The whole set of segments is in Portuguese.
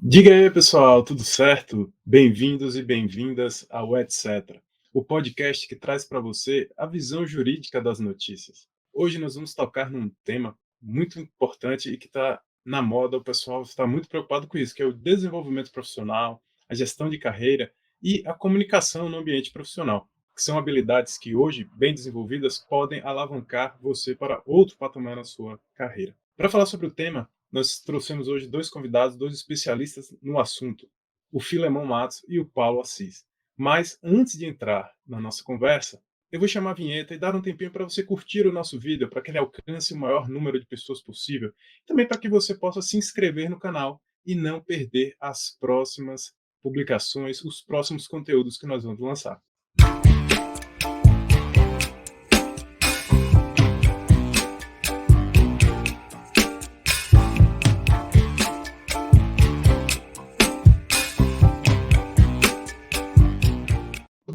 Diga aí, pessoal, tudo certo? Bem-vindos e bem-vindas ao Etc., o podcast que traz para você a visão jurídica das notícias. Hoje nós vamos tocar num tema muito importante e que está na moda, o pessoal está muito preocupado com isso, que é o desenvolvimento profissional, a gestão de carreira e a comunicação no ambiente profissional, que são habilidades que hoje, bem desenvolvidas, podem alavancar você para outro patamar na sua carreira. Para falar sobre o tema, nós trouxemos hoje dois convidados, dois especialistas no assunto, o Filemão Matos e o Paulo Assis. Mas antes de entrar na nossa conversa, eu vou chamar a vinheta e dar um tempinho para você curtir o nosso vídeo, para que ele alcance o maior número de pessoas possível, e também para que você possa se inscrever no canal e não perder as próximas publicações, os próximos conteúdos que nós vamos lançar.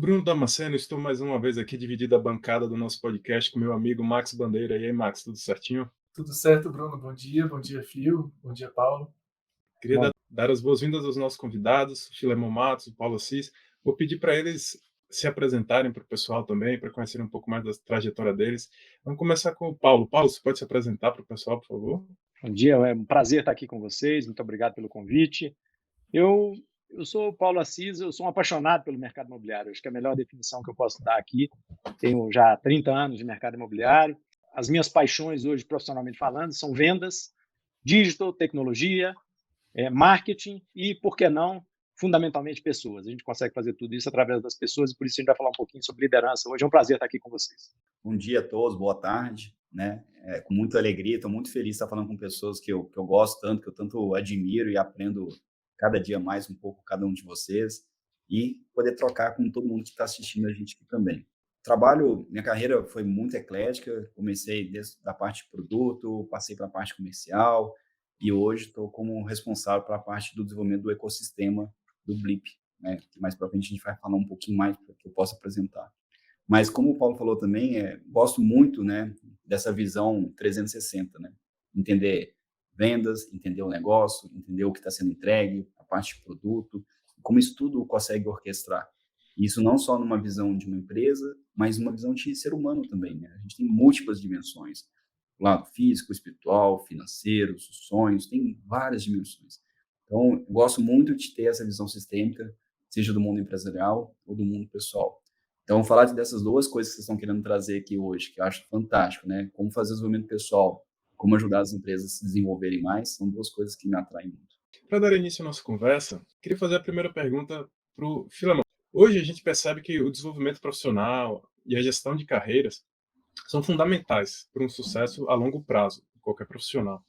Bruno Damasceno, estou mais uma vez aqui dividindo a bancada do nosso podcast com meu amigo Max Bandeira. E aí, Max, tudo certinho? Tudo certo, Bruno? Bom dia, Fio. Bom dia, Paulo. Queria dar as boas-vindas aos nossos convidados, Filemão Matos e Paulo Assis. Vou pedir para eles se apresentarem para o pessoal também, para conhecer um pouco mais da trajetória deles. Vamos começar com o Paulo. Paulo, você pode se apresentar para o pessoal, por favor? Bom dia, é um prazer estar aqui com vocês, muito obrigado pelo convite. Eu, eu sou o Paulo Assis, eu sou um apaixonado pelo mercado imobiliário, acho que é a melhor definição que eu posso dar aqui. Tenho já 30 anos de mercado imobiliário. As minhas paixões hoje, profissionalmente falando, são vendas, digital, tecnologia, marketing e, por que não, fundamentalmente pessoas. A gente consegue fazer tudo isso através das pessoas e por isso a gente vai falar um pouquinho sobre liderança. Hoje é um prazer estar aqui com vocês. Bom dia a todos, boa tarde, né? Com muita alegria, estou muito feliz de estar falando com pessoas que eu gosto tanto, que eu tanto admiro e aprendo cada dia mais um pouco com cada um de vocês e poder trocar com todo mundo que está assistindo a gente aqui também. Minha carreira foi muito eclética, comecei desde a parte de produto, passei para a parte comercial e hoje estou como responsável pela parte do desenvolvimento do ecossistema do Blip, né? Que mais para frente a gente vai falar um pouquinho mais para que eu possa apresentar. Mas como o Paulo falou também, gosto muito, né, dessa visão 360, né? Entender vendas, entender o negócio, entender o que está sendo entregue, a parte de produto, como isso tudo consegue orquestrar. Isso não só numa visão de uma empresa, mas numa visão de ser humano também, né? A gente tem múltiplas dimensões. O lado físico, espiritual, financeiro, os sonhos, tem várias dimensões. Então, eu gosto muito de ter essa visão sistêmica, seja do mundo empresarial ou do mundo pessoal. Então, falar dessas duas coisas que vocês estão querendo trazer aqui hoje, que eu acho fantástico, né? Como fazer desenvolvimento pessoal, como ajudar as empresas a se desenvolverem mais, são duas coisas que me atraem muito. Para dar início à nossa conversa, queria fazer a primeira pergunta para o Filemão. Hoje a gente percebe que o desenvolvimento profissional e a gestão de carreiras são fundamentais para um sucesso a longo prazo de qualquer profissional.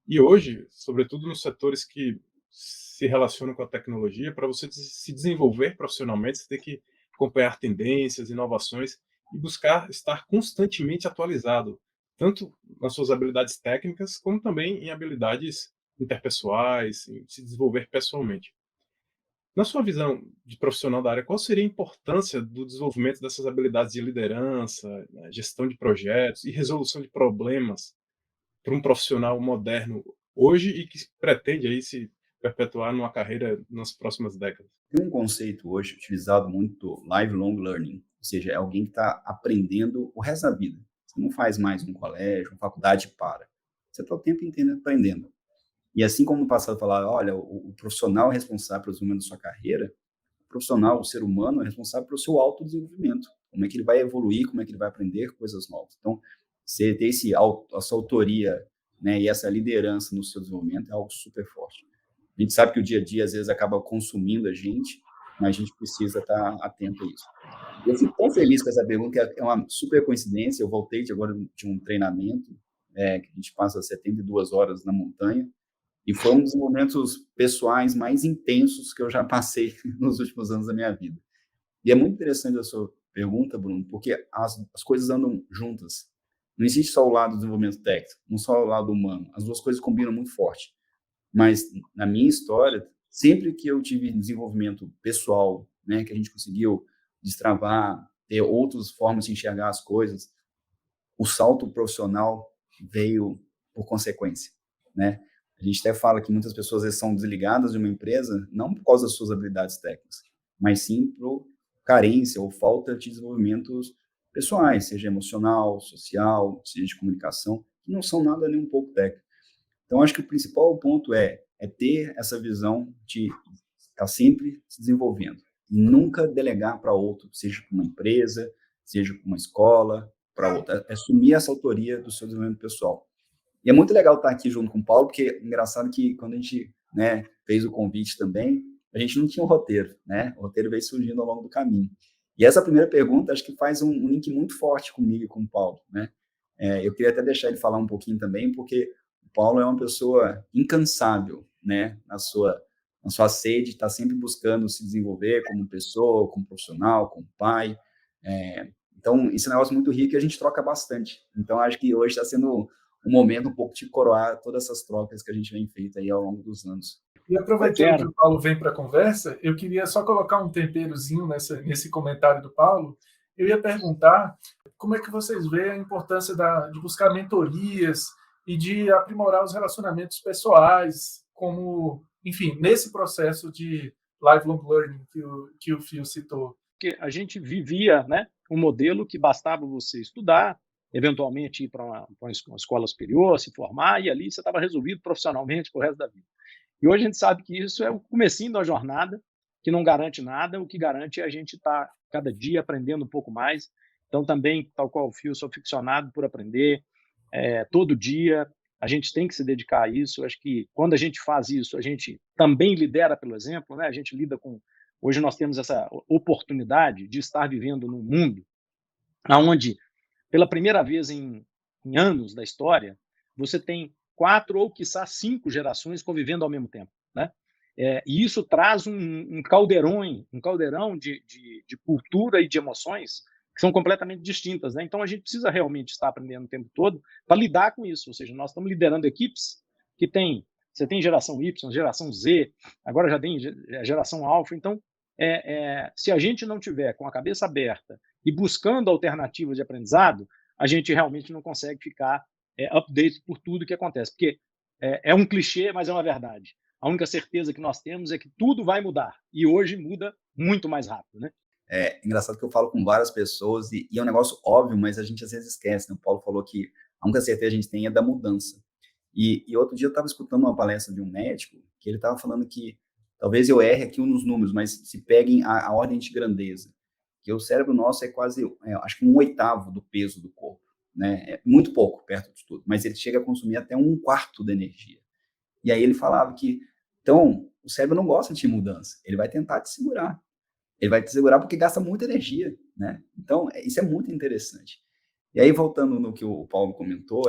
E hoje, sobretudo nos setores que se relacionam com a tecnologia, para você se desenvolver profissionalmente, você tem que acompanhar tendências, inovações e buscar estar constantemente atualizado, tanto nas suas habilidades técnicas, como também em habilidades interpessoais, em se desenvolver pessoalmente. Na sua visão de profissional da área, qual seria a importância do desenvolvimento dessas habilidades de liderança, né, gestão de projetos e resolução de problemas para um profissional moderno hoje e que pretende aí se perpetuar numa carreira nas próximas décadas? Tem um conceito hoje utilizado muito, lifelong learning, ou seja, é alguém que está aprendendo o resto da vida. Você não faz mais um colégio, uma faculdade para. Você está o tempo inteiro aprendendo. E assim como no passado falar, olha, o profissional é responsável pelo desenvolvimento da sua carreira, o profissional, o ser humano, é responsável pelo seu autodesenvolvimento. Como é que ele vai evoluir, como é que ele vai aprender coisas novas. Então, você ter essa autoria, né, e essa liderança no seu desenvolvimento é algo super forte. A gente sabe que o dia a dia, às vezes, acaba consumindo a gente, mas a gente precisa estar atento a isso. Eu fico tão feliz com essa pergunta, que é uma super coincidência. Eu voltei agora de um treinamento, que a gente passa 72 horas na montanha, e foi um dos momentos pessoais mais intensos que eu já passei nos últimos anos da minha vida. E é muito interessante a sua pergunta, Bruno, porque as coisas andam juntas. Não existe só o lado do desenvolvimento técnico, não só o lado humano. As duas coisas combinam muito forte. Mas, na minha história, sempre que eu tive desenvolvimento pessoal, né, que a gente conseguiu destravar, ter outras formas de enxergar as coisas, o salto profissional veio por consequência, né? A gente até fala que muitas pessoas às vezes são desligadas de uma empresa não por causa das suas habilidades técnicas, mas sim por carência ou falta de desenvolvimentos pessoais, seja emocional, social, seja de comunicação, que não são nada nem um pouco técnico. Então, acho que o principal ponto é ter essa visão de estar sempre se desenvolvendo e nunca delegar para outro, seja para uma empresa, seja para uma escola, para outra. É assumir essa autoria do seu desenvolvimento pessoal. E é muito legal estar aqui junto com o Paulo, porque é engraçado que quando a gente, né, fez o convite também, a gente não tinha um roteiro, né? O roteiro veio surgindo ao longo do caminho. E essa primeira pergunta, acho que faz um link muito forte comigo e com o Paulo, né? Eu queria até deixar ele falar um pouquinho também, porque o Paulo é uma pessoa incansável, né? Na sua sede, está sempre buscando se desenvolver como pessoa, como profissional, como pai. Então, esse é um negócio muito rico e a gente troca bastante. Então, acho que hoje está sendo um momento um pouco de coroar todas essas trocas que a gente vem feito aí ao longo dos anos. E aproveitando que o Paulo vem para a conversa, eu queria só colocar um temperozinho nesse comentário do Paulo. Eu ia perguntar como é que vocês veem a importância de buscar mentorias e de aprimorar os relacionamentos pessoais, como, enfim, nesse processo de lifelong learning que o Phil citou. Porque a gente vivia, né, um modelo que bastava você estudar, eventualmente ir para uma escola superior, se formar, e ali você estava resolvido profissionalmente para o resto da vida. E hoje a gente sabe que isso é o comecinho da jornada, que não garante nada, o que garante é a gente estar cada dia aprendendo um pouco mais. Então, também, tal qual o Phil, sou ficcionado por aprender todo dia. A gente tem que se dedicar a isso. Acho que quando a gente faz isso, a gente também lidera pelo exemplo, né? A gente lida com... Hoje nós temos essa oportunidade de estar vivendo num mundo onde, pela primeira vez em anos da história, você tem 4 ou, quiçá, 5 gerações convivendo ao mesmo tempo, né? E isso traz um caldeirão de cultura e de emoções que são completamente distintas, né? Então, a gente precisa realmente estar aprendendo o tempo todo para lidar com isso. Ou seja, nós estamos liderando equipes que você tem geração Y, geração Z, agora já tem geração Alpha. Então, se a gente não tiver com a cabeça aberta e buscando alternativas de aprendizado, a gente realmente não consegue ficar update por tudo que acontece. Porque é um clichê, mas é uma verdade. A única certeza que nós temos é que tudo vai mudar. E hoje muda muito mais rápido, né? É engraçado que eu falo com várias pessoas e é um negócio óbvio, mas a gente às vezes esquece, né? O Paulo falou que a única certeza que a gente tem é da mudança. E outro dia eu estava escutando uma palestra de um médico que ele estava falando que talvez eu erre aqui nos números, mas se peguem a ordem de grandeza, que o cérebro nosso é quase, acho que 1/8 do peso do corpo, né? É muito pouco perto de tudo, mas ele chega a consumir até 1/4 da energia. E aí ele falava que, então, o cérebro não gosta de mudança, ele vai tentar te segurar. Ele vai te segurar porque gasta muita energia, né? Então, isso é muito interessante. E aí, voltando no que o Paulo comentou,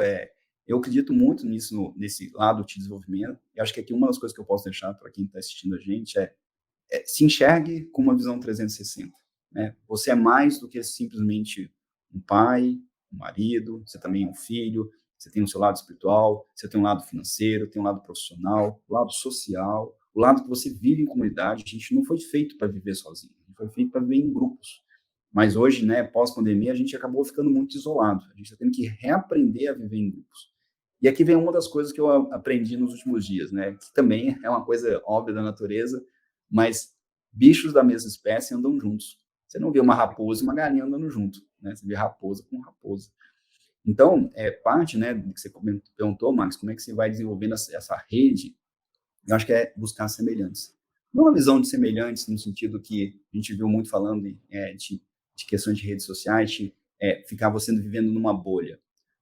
eu acredito muito nesse lado de desenvolvimento. E acho que aqui uma das coisas que eu posso deixar para quem está assistindo a gente se enxergue com uma visão 360. Né? Você é mais do que simplesmente um pai, um marido, você também é um filho, você tem o seu lado espiritual, você tem um lado financeiro, tem um lado profissional, o lado social, o lado que você vive em comunidade. A gente não foi feito para viver sozinho, a gente foi feito para viver em grupos. Mas hoje, né, pós-pandemia, a gente acabou ficando muito isolado. A gente está tendo que reaprender a viver em grupos. E aqui vem uma das coisas que eu aprendi nos últimos dias, né, que também é uma coisa óbvia da natureza, mas bichos da mesma espécie andam juntos. Você não vê uma raposa e uma galinha andando junto, né? Você vê raposa com raposa. Então, parte, né, do que você perguntou, Max, como é que você vai desenvolvendo essa rede, eu acho que é buscar semelhantes. Não uma visão de semelhantes no sentido que a gente viu muito falando de questões de redes sociais, ficar você vivendo numa bolha.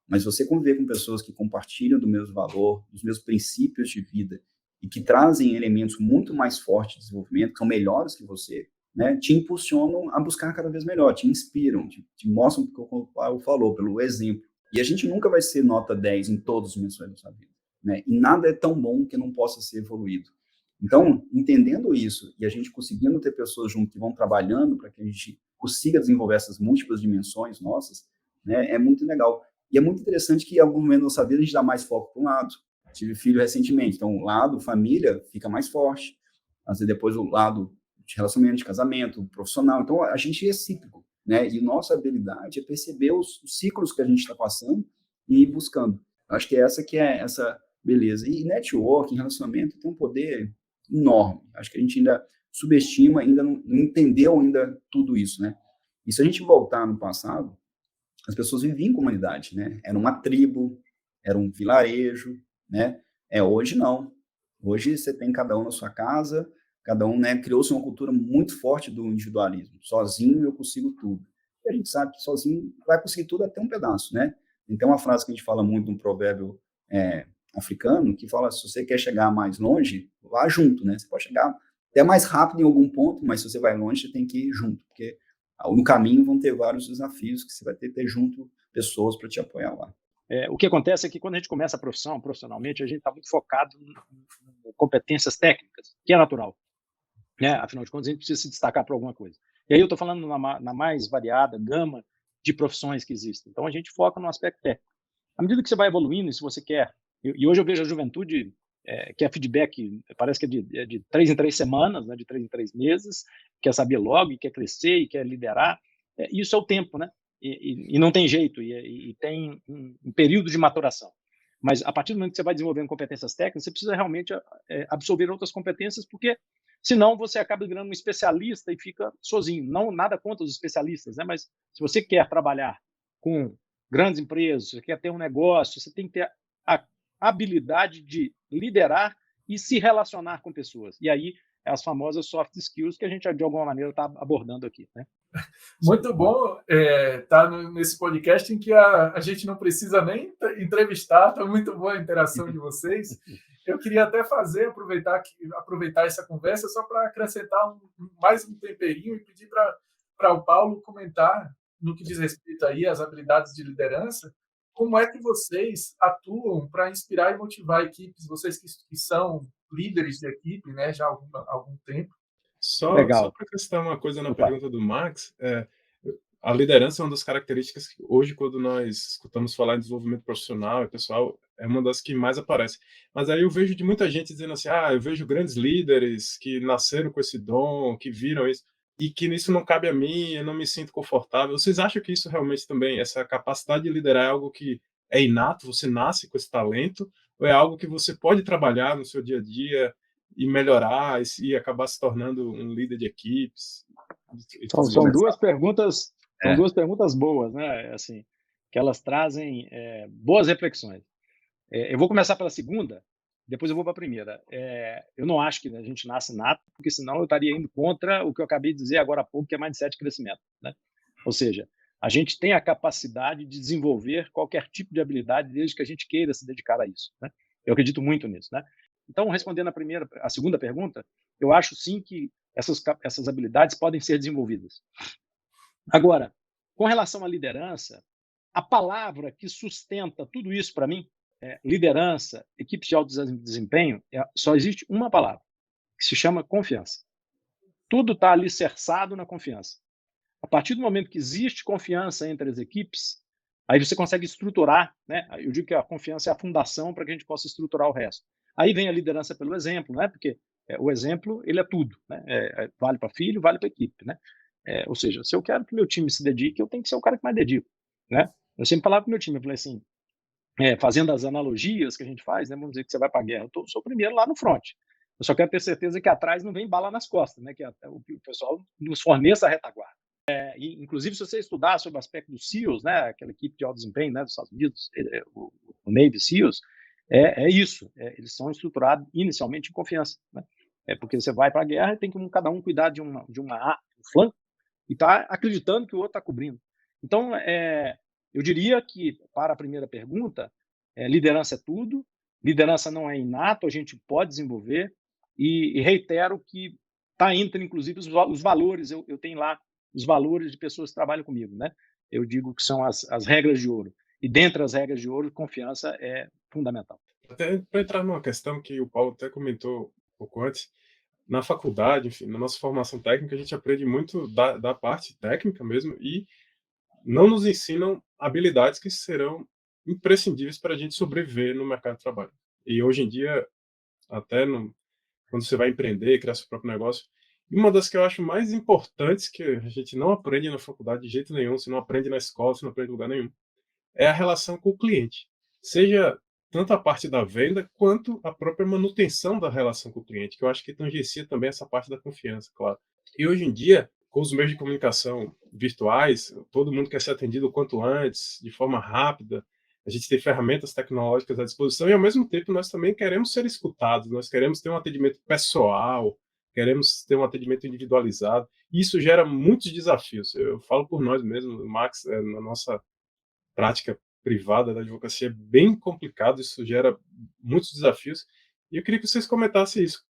Mas você conviver com pessoas que compartilham do mesmo valor, dos mesmos princípios de vida e que trazem elementos muito mais fortes de desenvolvimento, que são melhores que você, né, te impulsionam a buscar cada vez melhor, te inspiram, te mostram, como o Paulo falou, pelo exemplo. E a gente nunca vai ser nota 10 em todos os dimensões da sua vida, né? E nada é tão bom que não possa ser evoluído. Então, entendendo isso e a gente conseguindo ter pessoas junto que vão trabalhando para que a gente consiga desenvolver essas múltiplas dimensões nossas, né, é muito legal. E é muito interessante que em algum momento da nossa vida a gente dá mais foco para um lado. Tive filho recentemente, então o lado família fica mais forte. Às vezes depois o lado de relacionamento, de casamento, profissional. Então a gente é cíclico, né? E nossa habilidade é perceber os ciclos que a gente está passando e ir buscando. Eu acho que essa beleza. E networking, relacionamento, tem um poder enorme. Acho que a gente ainda subestima, ainda não entendeu ainda tudo isso, né? E se a gente voltar no passado, as pessoas viviam em comunidade, né? Era uma tribo, era um vilarejo, né? Hoje não. Hoje você tem cada um na sua casa, cada um, né, criou-se uma cultura muito forte do individualismo. Sozinho eu consigo tudo. E a gente sabe que sozinho vai conseguir tudo até um pedaço, né? Então, uma frase que a gente fala muito num provérbio africano, que fala, se você quer chegar mais longe, vá junto, né? Você pode chegar até mais rápido em algum ponto, mas se você vai longe, você tem que ir junto, porque no caminho vão ter vários desafios que você vai ter junto pessoas para te apoiar lá. O que acontece é que quando a gente começa a profissão, profissionalmente, a gente está muito focado em competências técnicas, que é natural, né? Afinal de contas, a gente precisa se destacar por alguma coisa. E aí eu estou falando na mais variada gama de profissões que existem. Então, a gente foca no aspecto técnico. À medida que você vai evoluindo, e se você quer... E hoje eu vejo a juventude quer feedback, parece que é de 3 em 3 semanas, né? De 3 em 3 meses, quer saber logo, e quer crescer, e quer liderar. Isso é o tempo, né? E não tem jeito, e tem um período de maturação. Mas, a partir do momento que você vai desenvolvendo competências técnicas, você precisa realmente absorver outras competências, porque senão você acaba virando um especialista e fica sozinho. Não nada contra os especialistas, né? Mas se você quer trabalhar com grandes empresas, você quer ter um negócio, você tem que ter a habilidade de liderar e se relacionar com pessoas. E aí, as famosas soft skills que a gente, de alguma maneira, está abordando aqui, né? Muito bom estar nesse podcast em que a gente não precisa nem entrevistar, está muito boa a interação de vocês. Eu queria até aproveitar essa conversa só para acrescentar mais um temperinho e pedir para o Paulo comentar, no que diz respeito aí às habilidades de liderança, como é que vocês atuam para inspirar e motivar equipes, vocês que são líderes de equipe, né, já há algum tempo. Só Legal. para acrescentar uma coisa na pergunta do Max, a liderança é uma das características que hoje, quando nós escutamos falar em desenvolvimento profissional e pessoal, é uma das que mais aparece. Mas aí eu vejo de muita gente dizendo assim, eu vejo grandes líderes que nasceram com esse dom, que viram isso, e que isso não cabe a mim, eu não me sinto confortável. Vocês acham que isso realmente também, essa capacidade de liderar é algo que é inato, você nasce com esse talento, ou é algo que você pode trabalhar no seu dia a dia e melhorar e acabar se tornando um líder de equipes? São duas perguntas, duas perguntas boas, né? Assim, que elas trazem boas reflexões. Eu vou começar pela segunda, depois eu vou para a primeira. Eu não acho que a gente nasce nato, porque senão eu estaria indo contra o que eu acabei de dizer agora há pouco, que é mindset de crescimento, né? Ou seja, a gente tem a capacidade de desenvolver qualquer tipo de habilidade desde que a gente queira se dedicar a isso, né? Eu acredito muito nisso, né? Então, respondendo a segunda pergunta, eu acho sim que essas habilidades podem ser desenvolvidas. Agora, com relação à liderança, a palavra que sustenta tudo isso para mim, liderança, equipes de alto desempenho, só existe uma palavra, que se chama confiança. Tudo está alicerçado na confiança. A partir do momento que existe confiança entre as equipes, aí você consegue estruturar, né? Eu digo que a confiança é a fundação para que a gente possa estruturar o resto. Aí vem a liderança pelo exemplo, né? Porque o exemplo, ele é tudo, né? Vale para filho, vale para equipe, né? Ou seja, se eu quero que meu time se dedique, eu tenho que ser o cara que mais dedico, né? Eu sempre falava para o meu time, eu falei assim, fazendo as analogias que a gente faz, né? Vamos dizer que você vai para a guerra, eu sou o primeiro lá no front. Eu só quero ter certeza que atrás não vem bala nas costas, né? Que o pessoal nos forneça a retaguarda. Inclusive, se você estudar sobre o aspecto dos SEALs, né, aquela equipe de alto desempenho, né, dos Estados Unidos, o Navy SEALs, isso. Eles são estruturados inicialmente em confiança, né? Porque você vai para a guerra e tem que cada um cuidar de um flanco e está acreditando que o outro está cobrindo. Então, eu diria que, para a primeira pergunta, liderança é tudo, liderança não é inato, a gente pode desenvolver, e reitero que está entre, inclusive, os valores. Eu tenho lá os valores de pessoas que trabalham comigo, né? Eu digo que são as regras de ouro. E dentre as regras de ouro, confiança é fundamental. Até para entrar numa questão que o Paulo até comentou um pouco antes, na faculdade, enfim, na nossa formação técnica, a gente aprende muito da parte técnica mesmo e não nos ensinam habilidades que serão imprescindíveis para a gente sobreviver no mercado de trabalho. E hoje em dia, até quando você vai empreender, criar seu próprio negócio, uma das que eu acho mais importantes, que a gente não aprende na faculdade de jeito nenhum, se não aprende na escola, se não aprende em lugar nenhum, é a relação com o cliente. Seja tanto a parte da venda, quanto a própria manutenção da relação com o cliente, que eu acho que tangencia também essa parte da confiança, claro. E hoje em dia, com os meios de comunicação virtuais, todo mundo quer ser atendido o quanto antes, de forma rápida. A gente tem ferramentas tecnológicas à disposição e, ao mesmo tempo, nós também queremos ser escutados, nós queremos ter um atendimento pessoal, queremos ter um atendimento individualizado. E isso gera muitos desafios. Eu falo por nós mesmos, Max, na nossa prática privada da advocacia é bem complicado, isso gera muitos desafios. E eu queria que vocês comentassem isso.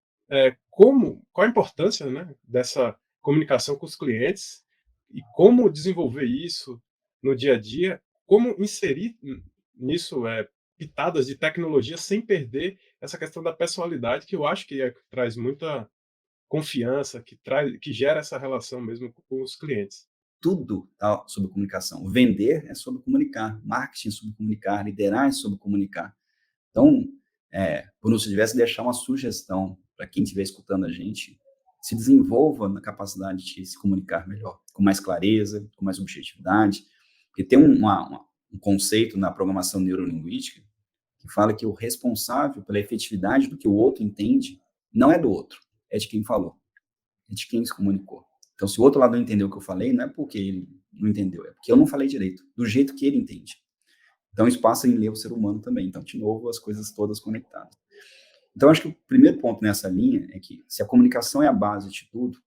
Qual a importância, né, dessa comunicação com os clientes e como desenvolver isso no dia a dia, como inserir nisso pitadas de tecnologia sem perder essa questão da pessoalidade, que eu acho que traz muita confiança, que gera essa relação mesmo com os clientes. Tudo tá sobre comunicação. Vender é sobre comunicar, marketing é sobre comunicar, liderar é sobre comunicar. Então, Bruno, se tivesse deixar uma sugestão para quem estiver escutando a gente, se desenvolva na capacidade de se comunicar melhor, com mais clareza, com mais objetividade, porque tem um conceito na programação neurolinguística que fala que o responsável pela efetividade do que o outro entende não é do outro, é de quem falou, é de quem se comunicou. Então, se o outro lado não entendeu o que eu falei, não é porque ele não entendeu, é porque eu não falei direito, do jeito que ele entende. Então, isso passa em ler o ser humano também. Então, de novo, as coisas todas conectadas. Então, acho que o primeiro ponto nessa linha é que, se a comunicação é a base de tudo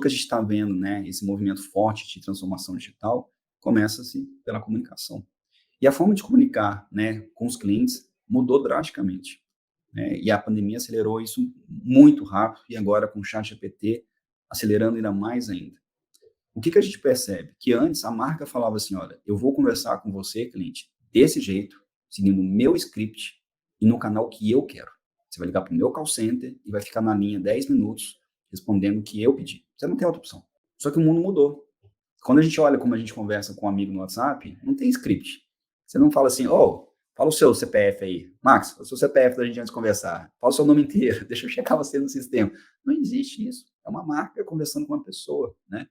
que a gente está vendo, né, esse movimento forte de transformação digital, começa-se pela comunicação. E a forma de comunicar, né, com os clientes mudou drasticamente, né, e a pandemia acelerou isso muito rápido, e agora com o ChatGPT acelerando ainda mais ainda. O que a gente percebe? Que antes a marca falava assim, olha, eu vou conversar com você, cliente, desse jeito, seguindo o meu script e no canal que eu quero. Você vai ligar para o meu call center e vai ficar na linha 10 minutos respondendo o que eu pedi. Você não tem outra opção. Só que o mundo mudou. Quando a gente olha como a gente conversa com um amigo no WhatsApp, não tem script. Você não fala assim, fala o seu CPF aí. Max, o seu CPF da gente antes de conversar. Fala o seu nome inteiro, deixa eu checar você no sistema. Não existe isso. É uma marca conversando com uma pessoa, né?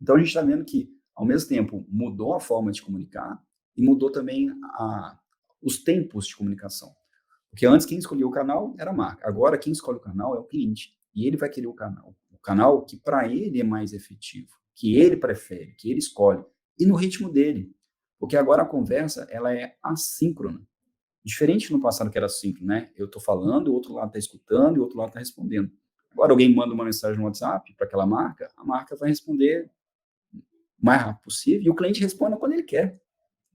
Então, a gente está vendo que, ao mesmo tempo, mudou a forma de comunicar e mudou também os tempos de comunicação. Porque antes, quem escolhia o canal era a marca. Agora, quem escolhe o canal é o cliente. E ele vai querer o canal que, para ele, é mais efetivo, que ele prefere, que ele escolhe, e no ritmo dele. Porque agora a conversa ela é assíncrona. Diferente no passado que era síncrono, né? Eu estou falando, o outro lado está escutando e o outro lado está respondendo. Agora, alguém manda uma mensagem no WhatsApp para aquela marca, a marca vai responder o mais rápido possível e o cliente responde quando ele quer,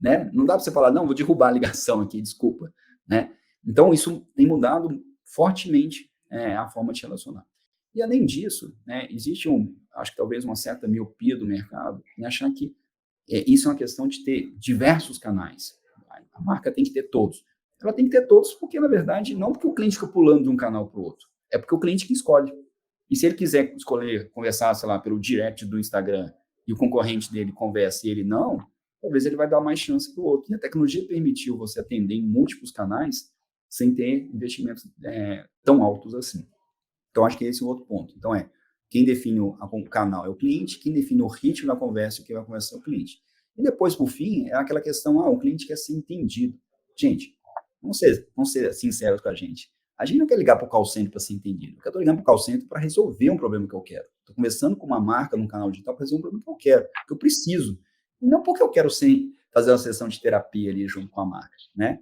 né? Não dá para você falar, não, vou derrubar a ligação aqui, desculpa, né? Então, isso tem mudado fortemente a forma de se relacionar. E, além disso, né, existe acho que talvez uma certa miopia do mercado em achar que isso é uma questão de ter diversos canais. A marca tem que ter todos. Ela tem que ter todos porque, na verdade, não porque o cliente fica pulando de um canal para o outro, é porque o cliente que escolhe. E se ele quiser escolher conversar, sei lá, pelo direct do Instagram e o concorrente dele conversa e ele não, talvez ele vai dar mais chance para o outro. E a tecnologia permitiu você atender em múltiplos canais sem ter investimentos tão altos assim. Então, acho que esse é o outro ponto. Então, quem define o canal é o cliente, quem define o ritmo da conversa e o que vai conversar é o cliente. E depois, por fim, é aquela questão, o cliente quer ser entendido. Gente, vamos ser sinceros com a gente. A gente não quer ligar para o call center para ser entendido. Eu estou ligando para o call center para resolver um problema que eu quero. Estou conversando com uma marca num canal digital para resolver um problema que eu quero, que eu preciso. E não porque eu quero fazer uma sessão de terapia ali junto com a marca, né?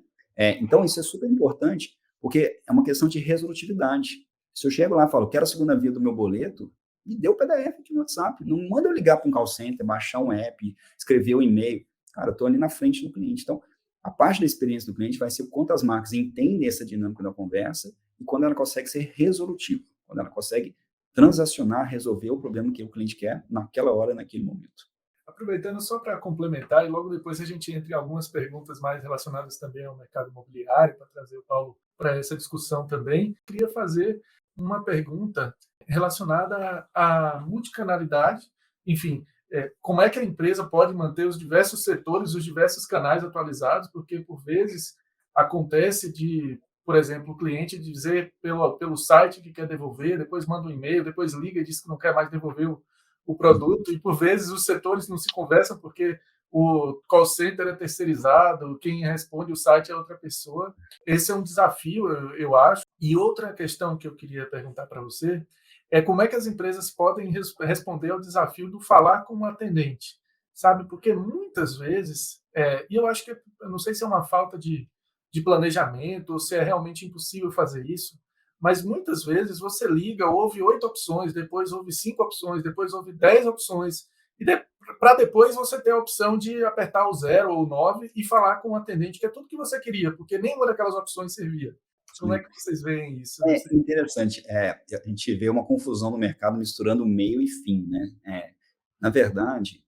Então, isso é super importante, porque é uma questão de resolutividade. Se eu chego lá e falo, quero a segunda via do meu boleto, me dê o PDF aqui no WhatsApp. Não manda eu ligar para um call center, baixar um app, escrever um e-mail. Cara, eu estou ali na frente do cliente. Então, a parte da experiência do cliente vai ser o quanto as marcas entendem essa dinâmica da conversa e quando ela consegue ser resolutiva, quando ela consegue transacionar, resolver o problema que o cliente quer naquela hora, naquele momento. Aproveitando só para complementar, e logo depois a gente entra em algumas perguntas mais relacionadas também ao mercado imobiliário, para trazer o Paulo para essa discussão também, queria fazer uma pergunta relacionada à multicanalidade, enfim, como é que a empresa pode manter os diversos setores, os diversos canais atualizados, porque por vezes acontece de, por exemplo, o cliente dizer pelo site que quer devolver, depois manda um e-mail, depois liga e diz que não quer mais devolver o produto, e por vezes os setores não se conversam porque o call center é terceirizado, quem responde o site é outra pessoa. Esse é um desafio, eu acho. E outra questão que eu queria perguntar para você é como é que as empresas podem responder ao desafio do falar com um atendente, sabe? Porque muitas vezes, e eu acho que, eu não sei se é uma falta de planejamento ou se é realmente impossível fazer isso, mas muitas vezes você liga, ouve 8 opções, depois ouve 5 opções, depois ouve 10 opções, e para depois você ter a opção de apertar o 0 ou o 9 e falar com o atendente, que é tudo que você queria, porque nenhuma daquelas opções servia. Como é que vocês veem isso? É interessante. A gente vê uma confusão no mercado misturando meio e fim, né? Na verdade,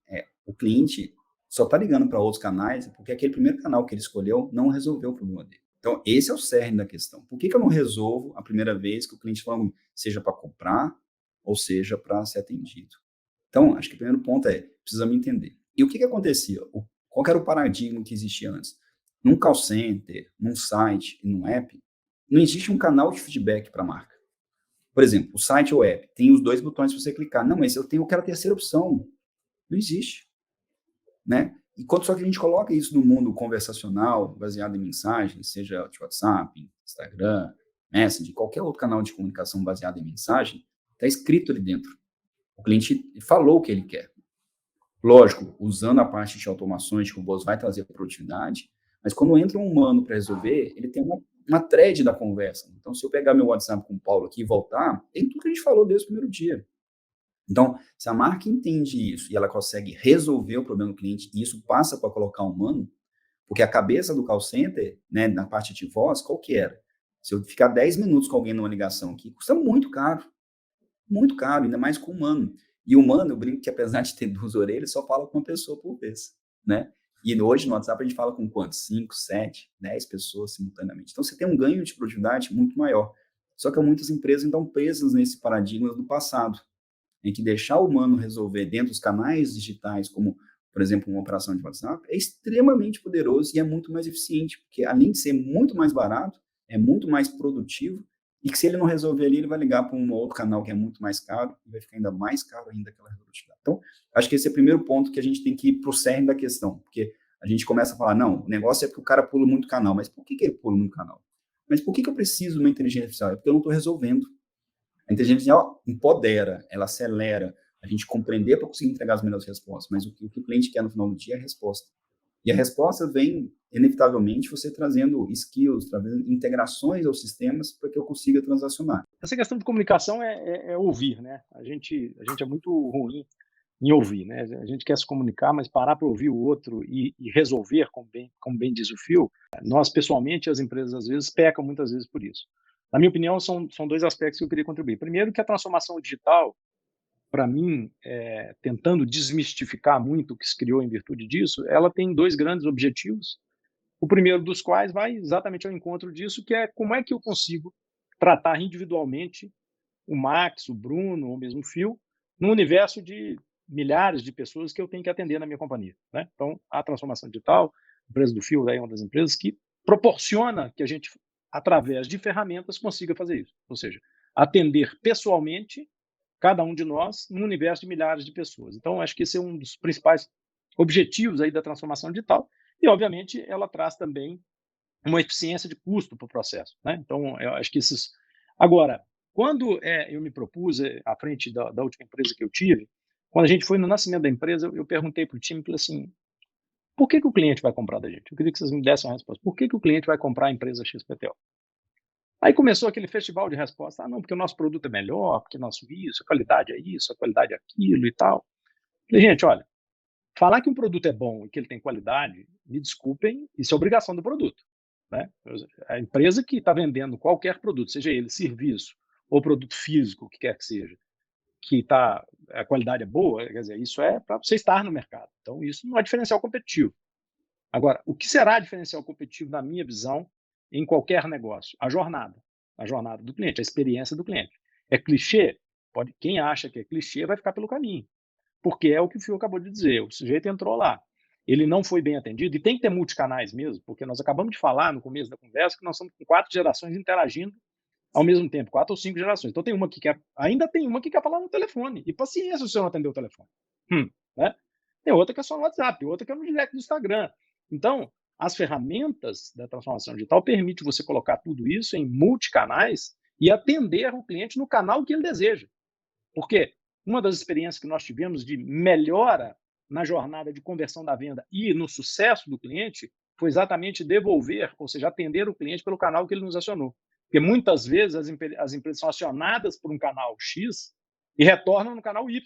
o cliente só está ligando para outros canais porque aquele primeiro canal que ele escolheu não resolveu o problema dele. Então, esse é o cerne da questão. Por que eu não resolvo a primeira vez que o cliente fala, seja para comprar ou seja para ser atendido? Então, acho que o primeiro ponto precisa me entender. E o que acontecia? Qual era o paradigma que existia antes? Num call center, num site e num app, não existe um canal de feedback para a marca. Por exemplo, o site ou o app tem os 2 botões para você clicar. Não, mas eu quero a terceira opção. Não existe. Né? E só que a gente coloca isso no mundo conversacional, baseado em mensagens, seja de WhatsApp, Instagram, Messenger, qualquer outro canal de comunicação baseado em mensagem, está escrito ali dentro. O cliente falou o que ele quer. Lógico, usando a parte de automações que o Boas vai trazer produtividade, mas quando entra um humano para resolver, ele tem uma thread da conversa. Então, se eu pegar meu WhatsApp com o Paulo aqui e voltar, tem tudo que a gente falou desde o primeiro dia. Então, se a marca entende isso e ela consegue resolver o problema do cliente, e isso passa para colocar um humano, porque a cabeça do call center, né, na parte de voz, qual que era? Se eu ficar 10 minutos com alguém numa ligação aqui, custa muito caro, ainda mais com humano. E o humano, eu brinco que apesar de ter 2 orelhas, só fala com uma pessoa por vez, né? E hoje no WhatsApp a gente fala com quantos? 5, 7, 10 pessoas simultaneamente. Então você tem um ganho de produtividade muito maior. Só que muitas empresas estão presas nesse paradigma do passado, em que deixar o humano resolver dentro dos canais digitais, como, por exemplo, uma operação de WhatsApp, é extremamente poderoso e é muito mais eficiente, porque além de ser muito mais barato, é muito mais produtivo, e que se ele não resolver ali, ele vai ligar para um outro canal que é muito mais caro, e vai ficar ainda mais caro ainda aquela produtividade. Então, acho que esse é o primeiro ponto que a gente tem que ir para o cerne da questão, porque a gente começa a falar, não, o negócio é porque o cara pula muito canal, mas por que ele pula muito canal? Mas por que eu preciso de uma inteligência artificial? É porque eu não estou resolvendo. A inteligência artificial empodera, ela acelera a gente compreender para conseguir entregar as melhores respostas, mas o que o cliente quer no final do dia é a resposta. E a resposta vem, inevitavelmente, você trazendo skills, trazendo integrações aos sistemas para que eu consiga transacionar. Essa questão de comunicação é ouvir, né? A gente é muito ruim em ouvir, né? A gente quer se comunicar, mas parar para ouvir o outro e resolver, como bem diz o Phil, nós, pessoalmente, as empresas, às vezes, pecam muitas vezes por isso. Na minha opinião, são 2 aspectos que eu queria contribuir. Primeiro, que a transformação digital, para mim, tentando desmistificar muito o que se criou em virtude disso, ela tem 2 grandes objetivos. O primeiro dos quais vai exatamente ao encontro disso, que é como é que eu consigo tratar individualmente o Max, o Bruno, ou mesmo o Phil, num universo de milhares de pessoas que eu tenho que atender na minha companhia, né? Então, a transformação digital, a empresa do Phil é uma das empresas que proporciona que a gente, através de ferramentas, consiga fazer isso. Ou seja, atender pessoalmente cada um de nós num universo de milhares de pessoas. Então, acho que esse é um dos principais objetivos aí da transformação digital e, obviamente, ela traz também uma eficiência de custo para o processo, né? Então, eu acho que esses... Agora, quando eu me propus, à frente da última empresa que eu tive, quando a gente foi no nascimento da empresa, eu perguntei para o time, falei assim, por que o cliente vai comprar da gente? Eu queria que vocês me dessem uma resposta. Por que o cliente vai comprar a empresa XPTO? Aí começou aquele festival de resposta. Ah, não, porque o nosso produto é melhor, porque nosso isso, a qualidade é isso, a qualidade é aquilo e tal. Falei, gente, olha, falar que um produto é bom e que ele tem qualidade, me desculpem, isso é obrigação do produto, né? A empresa que está vendendo qualquer produto, seja ele serviço ou produto físico, o que quer que seja, que a qualidade é boa, quer dizer, isso é para você estar no mercado. Então, isso não é diferencial competitivo. Agora, o que será diferencial competitivo, na minha visão, em qualquer negócio? A jornada do cliente, a experiência do cliente. É clichê? Quem acha que é clichê vai ficar pelo caminho, porque é o que o Fio acabou de dizer, o sujeito entrou lá, ele não foi bem atendido, e tem que ter multicanais mesmo, porque nós acabamos de falar no começo da conversa que nós somos com 4 gerações interagindo ao mesmo tempo, 4 ou 5 gerações. Então ainda tem uma que quer falar no telefone, e paciência se você não atender o telefone. Né? tem outra que é só no WhatsApp, tem outra que é no direct do Instagram. Então, as ferramentas da transformação digital permitem você colocar tudo isso em multicanais e atender o cliente no canal que ele deseja. Porque uma das experiências que nós tivemos de melhora na jornada de conversão da venda e no sucesso do cliente foi exatamente devolver, ou seja, atender o cliente pelo canal que ele nos acionou. Porque muitas vezes as empresas são acionadas por um canal X e retornam no canal Y.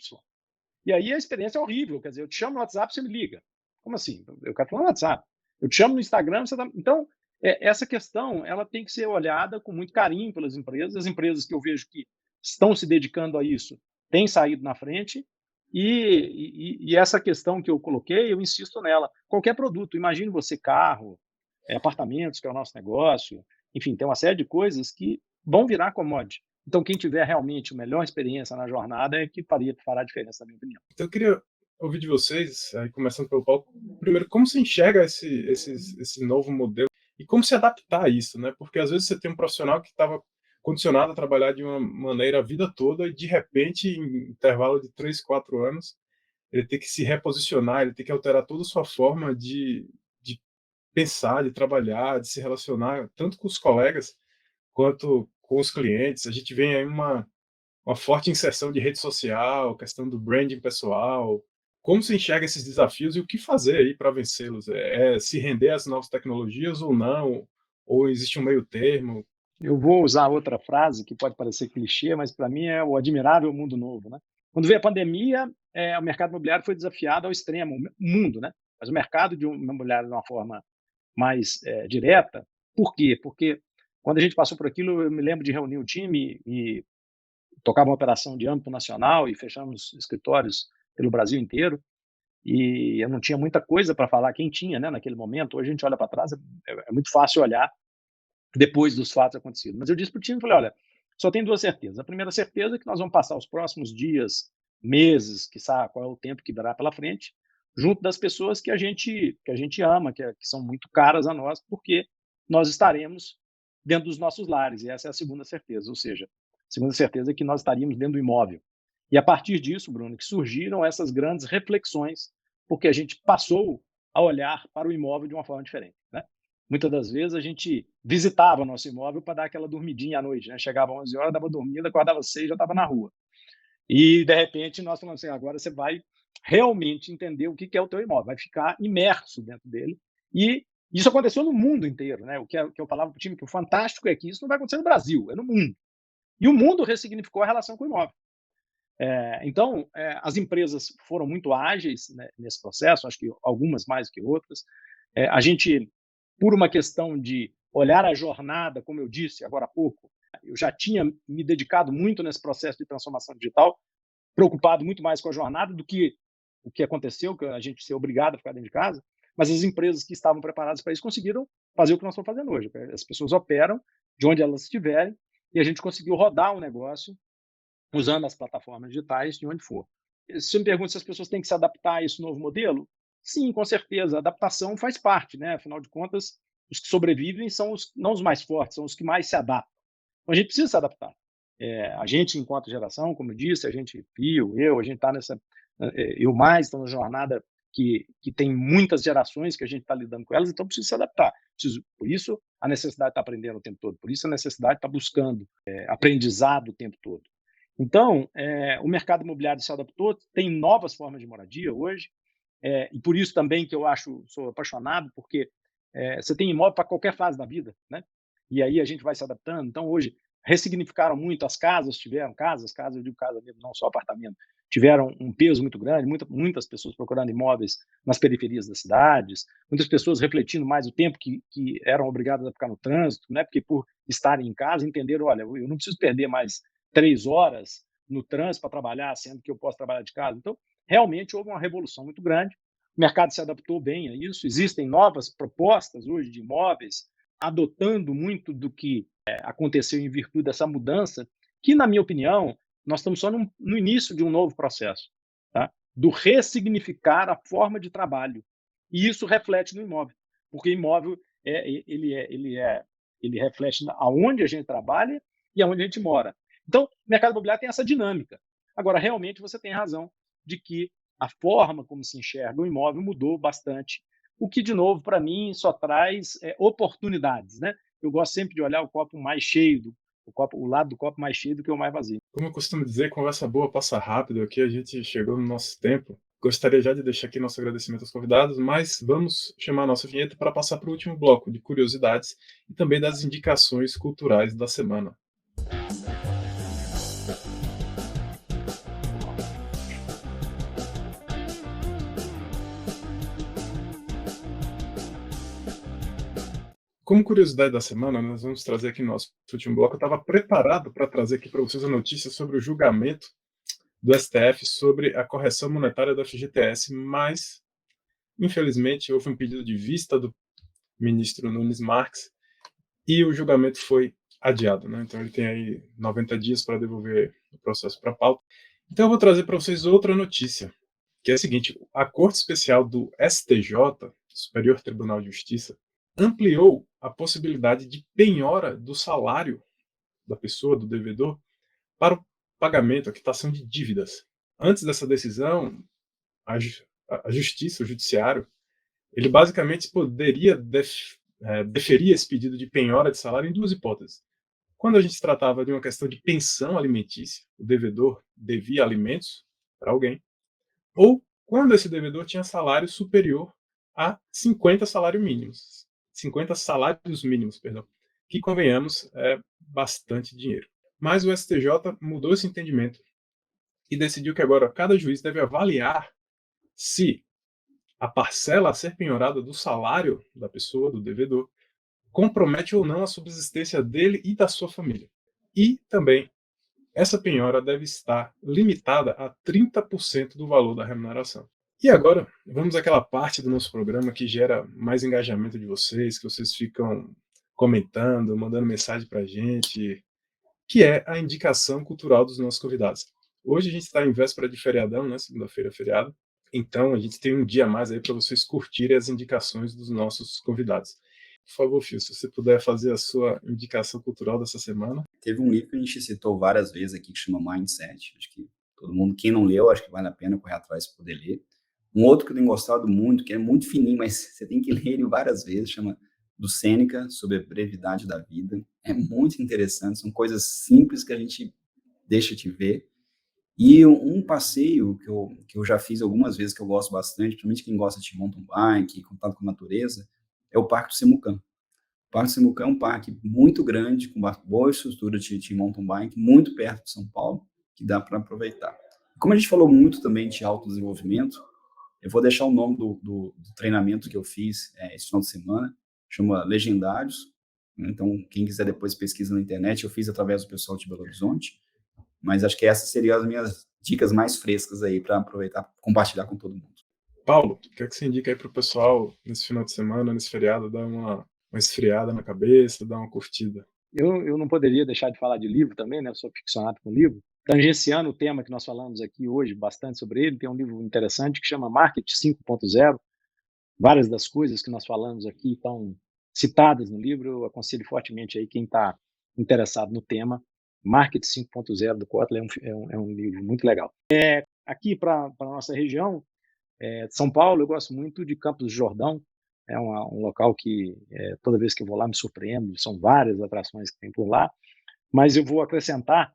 E aí a experiência é horrível. Quer dizer, eu te chamo no WhatsApp, você me liga. Como assim? Eu quero falar no WhatsApp. Eu te chamo no Instagram, você tá... Então, essa questão ela tem que ser olhada com muito carinho pelas empresas. As empresas que eu vejo que estão se dedicando a isso têm saído na frente. E essa questão que eu coloquei, eu insisto nela. Qualquer produto, imagine você carro, apartamentos, que é o nosso negócio, enfim, tem uma série de coisas que vão virar commodity. Então, quem tiver realmente a melhor experiência na jornada é que fará a diferença, na minha opinião. Então, eu queria ouvir de vocês, aí, começando pelo Paulo, primeiro, como você enxerga esse novo modelo e como se adaptar a isso, né? Porque às vezes você tem um profissional que estava condicionado a trabalhar de uma maneira a vida toda e, de repente, em intervalo de 3, 4 anos, ele tem que se reposicionar, ele tem que alterar toda a sua forma de pensar, de trabalhar, de se relacionar, tanto com os colegas quanto com os clientes. A gente vê aí uma forte inserção de rede social, questão do branding pessoal. Como você enxerga esses desafios e o que fazer aí para vencê-los? É se render às novas tecnologias ou não? Ou existe um meio termo? Eu vou usar outra frase que pode parecer clichê, mas para mim é o admirável mundo novo, né? Quando veio a pandemia, o mercado imobiliário foi desafiado ao extremo, o mundo, né? Mas o mercado de imobiliário de uma forma mais direta. Por quê? Porque quando a gente passou por aquilo, eu me lembro de reunir o time e tocava uma operação de âmbito nacional e fechamos escritórios pelo Brasil inteiro. E eu não tinha muita coisa para falar, quem tinha, né, naquele momento. Hoje a gente olha para trás, é muito fácil olhar depois dos fatos acontecidos. Mas eu disse para o time, falei, olha, só tem duas certezas. A primeira certeza é que nós vamos passar os próximos dias, meses, quiçá qual é o tempo que dará pela frente, junto das pessoas que a gente ama, que são muito caras a nós, porque nós estaremos dentro dos nossos lares. E essa é a segunda certeza, ou seja, a segunda certeza é que nós estaríamos dentro do imóvel. E a partir disso, Bruno, que surgiram essas grandes reflexões, porque a gente passou a olhar para o imóvel de uma forma diferente, né? Muitas das vezes a gente visitava nosso imóvel para dar aquela dormidinha à noite, né? Chegava às 11 horas, dava dormida, acordava às 6, já estava na rua. E, de repente, nós falamos assim, agora você vai realmente entender o que é o teu imóvel, vai ficar imerso dentro dele. E isso aconteceu no mundo inteiro, né? O que eu falava para o time, que o fantástico é que isso não vai acontecer no Brasil, é no mundo. E o mundo ressignificou a relação com o imóvel. Então, as empresas foram muito ágeis, né, nesse processo, acho que algumas mais que outras. A gente, por uma questão de olhar a jornada, como eu disse agora há pouco, eu já tinha me dedicado muito nesse processo de transformação digital, preocupado muito mais com a jornada do que o que aconteceu, que a gente ser obrigado a ficar dentro de casa, mas as empresas que estavam preparadas para isso conseguiram fazer o que nós estamos fazendo hoje. As pessoas operam de onde elas estiverem e a gente conseguiu rodar um negócio usando as plataformas digitais de onde for. Se você me pergunta se as pessoas têm que se adaptar a esse novo modelo, sim, com certeza, a adaptação faz parte, né? Afinal de contas, os que sobrevivem são não os mais fortes, são os que mais se adaptam. Então, a gente precisa se adaptar. A gente, enquanto geração, como eu disse, a gente, a gente está nessa, eu mais, estou na jornada que tem muitas gerações que a gente está lidando com elas, então precisa se adaptar. Por isso, a necessidade de estar aprendendo o tempo todo, por isso a necessidade de estar buscando aprendizado o tempo todo. Então, o mercado imobiliário se adaptou, tem novas formas de moradia hoje, e por isso também que eu sou apaixonado, porque você tem imóvel para qualquer fase da vida, né? E aí a gente vai se adaptando. Então, hoje, ressignificaram muito as casas, eu digo casa mesmo, não só apartamento, tiveram um peso muito grande, muitas pessoas procurando imóveis nas periferias das cidades, muitas pessoas refletindo mais o tempo que eram obrigadas a ficar no trânsito, né? Porque por estarem em casa, entenderam, olha, eu não preciso perder mais 3 horas no trânsito para trabalhar, sendo que eu posso trabalhar de casa. Então, realmente houve uma revolução muito grande. O mercado se adaptou bem a isso. Existem novas propostas hoje de imóveis, adotando muito do que aconteceu em virtude dessa mudança, que, na minha opinião, nós estamos só no início de um novo processo, tá? Do ressignificar a forma de trabalho. E isso reflete no imóvel, porque imóvel ele reflete aonde a gente trabalha e aonde a gente mora. Então, o mercado imobiliário tem essa dinâmica. Agora, realmente, você tem razão de que a forma como se enxerga o imóvel mudou bastante, o que, de novo, para mim, só traz oportunidades, né? Eu gosto sempre de olhar o copo mais cheio, o lado do copo mais cheio do que o mais vazio. Como eu costumo dizer, conversa boa passa rápido aqui, a gente chegou no nosso tempo. Gostaria já de deixar aqui nosso agradecimento aos convidados, mas vamos chamar a nossa vinheta para passar para o último bloco de curiosidades e também das indicações culturais da semana. Como curiosidade da semana, nós vamos trazer aqui no nosso último bloco. Eu estava preparado para trazer aqui para vocês a notícia sobre o julgamento do STF sobre a correção monetária da FGTS, mas, infelizmente, houve um pedido de vista do ministro Nunes Marques e o julgamento foi adiado, né? Então ele tem aí 90 dias para devolver o processo para a pauta. Então eu vou trazer para vocês outra notícia, que é a seguinte: a Corte Especial do STJ, Superior Tribunal de Justiça, ampliou a possibilidade de penhora do salário da pessoa, do devedor, para o pagamento, a quitação de dívidas. Antes dessa decisão, a Justiça, o Judiciário, ele basicamente poderia deferir esse pedido de penhora de salário em duas hipóteses. Quando a gente tratava de uma questão de pensão alimentícia, o devedor devia alimentos para alguém, ou quando esse devedor tinha salário superior a 50 salários mínimos. 50 salários mínimos, perdão, que, convenhamos, é bastante dinheiro. Mas o STJ mudou esse entendimento e decidiu que agora cada juiz deve avaliar se a parcela a ser penhorada do salário da pessoa, do devedor, compromete ou não a subsistência dele e da sua família. E também essa penhora deve estar limitada a 30% do valor da remuneração. E agora, vamos àquela parte do nosso programa que gera mais engajamento de vocês, que vocês ficam comentando, mandando mensagem para a gente, que é a indicação cultural dos nossos convidados. Hoje a gente está em véspera de feriadão, né? Segunda-feira é feriado. Então a gente tem um dia a mais aí para vocês curtirem as indicações dos nossos convidados. Por favor, Fio, se você puder fazer a sua indicação cultural dessa semana. Teve um livro que a gente citou várias vezes aqui que chama Mindset. Acho que todo mundo, quem não leu, acho que vale a pena correr atrás para poder ler. Um outro que eu tenho gostado muito, que é muito fininho, mas você tem que ler ele várias vezes, chama do Sêneca, sobre a brevidade da vida. É muito interessante, são coisas simples que a gente deixa de ver. E um passeio que eu já fiz algumas vezes, que eu gosto bastante, principalmente quem gosta de mountain bike, contato com a natureza, é o Parque do Simucã. O Parque do Simucã é um parque muito grande, com uma boa estrutura de mountain bike, muito perto de São Paulo, que dá para aproveitar. Como a gente falou muito também de autodesenvolvimento, eu vou deixar o nome do treinamento que eu fiz esse final de semana, chama Legendários. Então, quem quiser depois pesquisa na internet, eu fiz através do pessoal de Belo Horizonte. Mas acho que essas seriam as minhas dicas mais frescas aí para aproveitar, compartilhar com todo mundo. Paulo, o que é que você indica aí para o pessoal nesse final de semana, nesse feriado, dar uma esfriada na cabeça, dar uma curtida? Eu não poderia deixar de falar de livro também, né? Eu sou ficcionado com livro. Tangenciando o tema que nós falamos aqui hoje, bastante sobre ele, tem um livro interessante que chama Marketing 5.0. Várias das coisas que nós falamos aqui estão citadas no livro. Eu aconselho fortemente aí quem está interessado no tema. Marketing 5.0 do Kotler é um livro muito legal. Aqui para a nossa região, São Paulo, eu gosto muito de Campos do Jordão. É um local que toda vez que eu vou lá me surpreendo. São várias atrações que tem por lá. Mas eu vou acrescentar,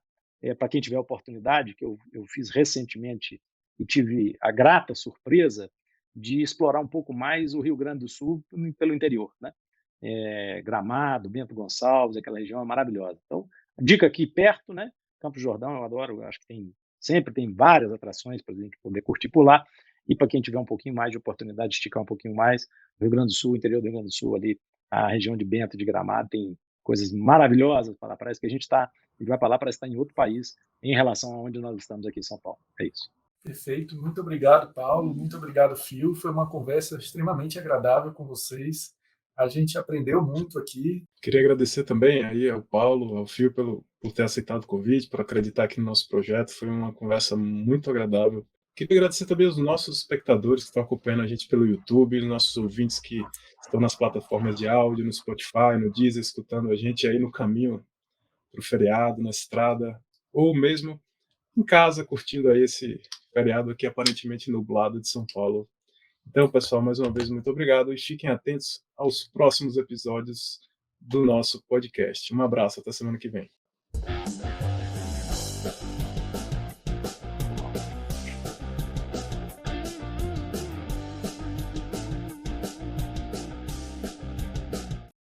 para quem tiver oportunidade, que eu fiz recentemente e tive a grata surpresa de explorar um pouco mais o Rio Grande do Sul pelo interior, né? Gramado, Bento Gonçalves, aquela região é maravilhosa. Então, dica aqui perto, né? Campos do Jordão, eu adoro, eu acho que sempre tem várias atrações para a gente poder curtir por lá. E para quem tiver um pouquinho mais de oportunidade de esticar um pouquinho mais, Rio Grande do Sul, interior do Rio Grande do Sul, ali, a região de Bento, de Gramado, tem coisas maravilhosas para lá. Parece que a gente vai para lá, parece estar em outro país em relação a onde nós estamos aqui em São Paulo. É isso. Perfeito. Muito obrigado, Paulo. Muito obrigado, Fio. Foi uma conversa extremamente agradável com vocês. A gente aprendeu muito aqui. Queria agradecer também aí ao Paulo, ao Fio, por ter aceitado o convite, por acreditar aqui no nosso projeto. Foi uma conversa muito agradável. Queria agradecer também aos nossos espectadores que estão acompanhando a gente pelo YouTube, os nossos ouvintes que estão nas plataformas de áudio, no Spotify, no Deezer, escutando a gente aí no caminho para o feriado, na estrada, ou mesmo em casa, curtindo aí esse feriado aqui aparentemente nublado de São Paulo. Então, pessoal, mais uma vez, muito obrigado e fiquem atentos aos próximos episódios do nosso podcast. Um abraço, até semana que vem.